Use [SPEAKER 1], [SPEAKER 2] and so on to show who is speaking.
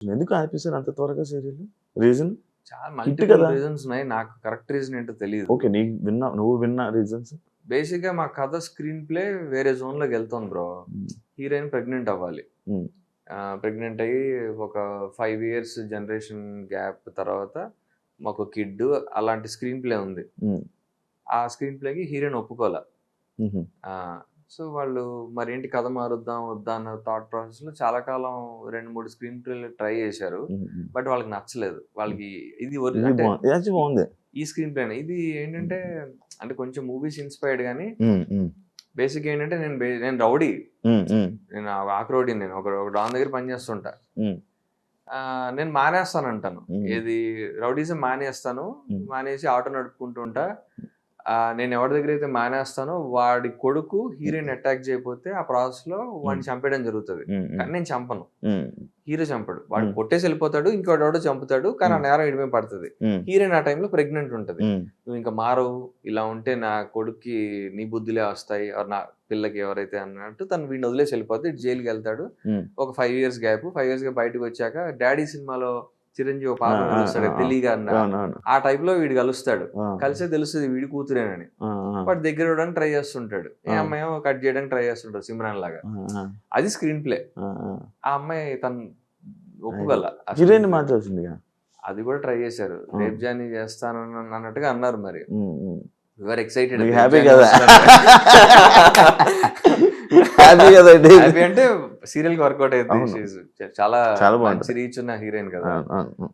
[SPEAKER 1] ఎందుకు ఆపేసారు అంత త్వరగా సీరియల్? రీజన్?
[SPEAKER 2] చాలా
[SPEAKER 1] హిట్
[SPEAKER 2] మల్టిపుల్
[SPEAKER 1] కదా!
[SPEAKER 2] రీజన్స్ ఉన్నాయి. నాకు కరెక్ట్ రీజన్ ఏంటో తెలియదు.
[SPEAKER 1] ఓకే. నువ్వు విన్న రీజన్స్?
[SPEAKER 2] బేసిక్‌గా మా కథ స్క్రీన్ ప్లే వేరే జోన్‌లోకి వెళ్తుంది బ్రో.
[SPEAKER 1] హ్మ్.
[SPEAKER 2] హీరోయిన్ ప్రెగ్నెంట్ అవ్వాలి.
[SPEAKER 1] హ్మ్.
[SPEAKER 2] ప్రెగ్నెంట్ అయ్యి ఒక 5 ఇయర్స్ జనరేషన్ గ్యాప్ తర్వాత మాకు కిడ్ అలాంటి స్క్రీన్ ప్లే ఉంది.
[SPEAKER 1] హ్మ్.
[SPEAKER 2] ఆ స్క్రీన్ ప్లేకి హీరోయిన్ ఒప్పుకోలే.
[SPEAKER 1] హుహు.
[SPEAKER 2] సో వాళ్ళు మరేంటి కథ మారుద్దాం వద్దా అన్న థాట్ ప్రాసెస్‌లో చాలా కాలం 2, 3 స్క్రీన్ ప్లేలు ట్రై చేశారు.
[SPEAKER 1] హుహు.
[SPEAKER 2] బట్ వాళ్ళకి నచ్చలేదు. వాళ్ళకి ఇది
[SPEAKER 1] ఇది
[SPEAKER 2] అంటే
[SPEAKER 1] యాక్చువల్లీ బాగుంది.
[SPEAKER 2] ఈ స్క్రీన్ ప్లేనే. ఇది ఏంటంటే అంటే కొంచెం మూవీస్ ఇన్‌స్పైర్డ్ గానీ
[SPEAKER 1] హ్మ్. హ్మ్.
[SPEAKER 2] బేసిక్ ఏంటంటే నేను రౌడీ.
[SPEAKER 1] హ్మ్. హ్మ్.
[SPEAKER 2] నేను ఆకు రౌడీని నేను. ఒక డాన్ దగ్గర పని చేస్తుంటా.
[SPEAKER 1] హ్మ్.
[SPEAKER 2] నేను మానేస్తానంటాను.
[SPEAKER 1] హ్మ్.
[SPEAKER 2] ఏది రౌడీజం మానేస్తాను.
[SPEAKER 1] హ్మ్.
[SPEAKER 2] మానేసి ఆటో నడుపుకుంటూ ఉంటా. నేను ఎవరి దగ్గరైతే మానేస్తానో వాడి కొడుకు హీరోయిన్ అటాక్ చేయకపోతే ఆ ప్రాసెస్‌లో వాడిని చంపేయడం జరుగుతది.
[SPEAKER 1] హ్మ్. హ్మ్.
[SPEAKER 2] కానీ నేను చంపను.
[SPEAKER 1] హ్మ్.
[SPEAKER 2] హీరో చంపడు. వాడు
[SPEAKER 1] హ్మ్.
[SPEAKER 2] కొట్టేసి వెళ్ళిపోతాడు. ఇంకోడెవడో చంపుతాడు. కానీ ఆ నేరం ఈడి మీద పడతది.
[SPEAKER 1] హ్మ్.
[SPEAKER 2] హీరోయిన్ ఆ టైంలో ప్రెగ్నెంట్ ఉంటది.
[SPEAKER 1] హ్మ్.
[SPEAKER 2] "నువ్వు ఇంక మారవు. ఇలా ఉంటే నా కొడుక్కి నీ బుద్ధులే వస్తాయి. ఆర్ నా పిల్లకి ఎవరైతే" అన్నట్టు తను వీడిని వదిలేసి వెళ్ళిపోద్ది. జైలుకెళ్తాడు.
[SPEAKER 1] హ్మ్.
[SPEAKER 2] ఒక 5 ఇయర్స్ గ్యాప్. 5 ఇయర్స్‌గా బయటకొచ్చాక 'డాడీ' సినిమాలో చిరంజీవి ఒక
[SPEAKER 1] ఆ!
[SPEAKER 2] పాపని
[SPEAKER 1] ఆ!
[SPEAKER 2] కలుస్తాడు.
[SPEAKER 1] ఆ!
[SPEAKER 2] తెలియగా అన్న.
[SPEAKER 1] అవునవును.
[SPEAKER 2] ఆ టైప్‌లో వీడు కలుస్తాడు.
[SPEAKER 1] ఆ!
[SPEAKER 2] కలిసే తెలుస్తది వీడి కూతురేనని.
[SPEAKER 1] ఆ! ఆ!
[SPEAKER 2] వాడు దగ్గర ఇవ్వడానికి ట్రై చేస్తుంటాడు. ఈ
[SPEAKER 1] ఆ!
[SPEAKER 2] అమ్మాయేమో కట్ చేయడానికి ట్రై చేస్తుంటది సిమ్రాన్ లాగా.
[SPEAKER 1] ఆ! ఆ!
[SPEAKER 2] అది స్క్రీన్ ప్లే.
[SPEAKER 1] ఆ! ఆ!
[SPEAKER 2] ఆ అమ్మాయి తను
[SPEAKER 1] అది.
[SPEAKER 2] ఒప్పుకోల. ఆ స్క్రీన్
[SPEAKER 1] హీరోయిన్
[SPEAKER 2] ప్లే.
[SPEAKER 1] మార్చాల్సిందిగా.
[SPEAKER 2] అది కూడా ట్రై చేశారు.
[SPEAKER 1] ఆ!
[SPEAKER 2] రేప్ జార్నీ చేస్తాను అన్నట్టుగా అన్నారు మరి.
[SPEAKER 1] హ్మ్. హ్మ్.
[SPEAKER 2] వి ఆర్ ఎక్సైటెడ్
[SPEAKER 1] మీకు
[SPEAKER 2] రేప్
[SPEAKER 1] హ్యాపీ
[SPEAKER 2] జార్నీ
[SPEAKER 1] కదా!
[SPEAKER 2] వస్తదంటే.
[SPEAKER 1] హ్యాపీ కదండీ!
[SPEAKER 2] హ్యాపీ అంటే సీరియల్‌కి వర్కౌట్ అయిద్ది.
[SPEAKER 1] అవును.
[SPEAKER 2] షీ ఈస్ చాలా
[SPEAKER 1] చాలా
[SPEAKER 2] మంచి
[SPEAKER 1] బావుంటది.
[SPEAKER 2] రీచ్ ఉన్న హీరోయిన్ కదా!
[SPEAKER 1] అవును. అవును.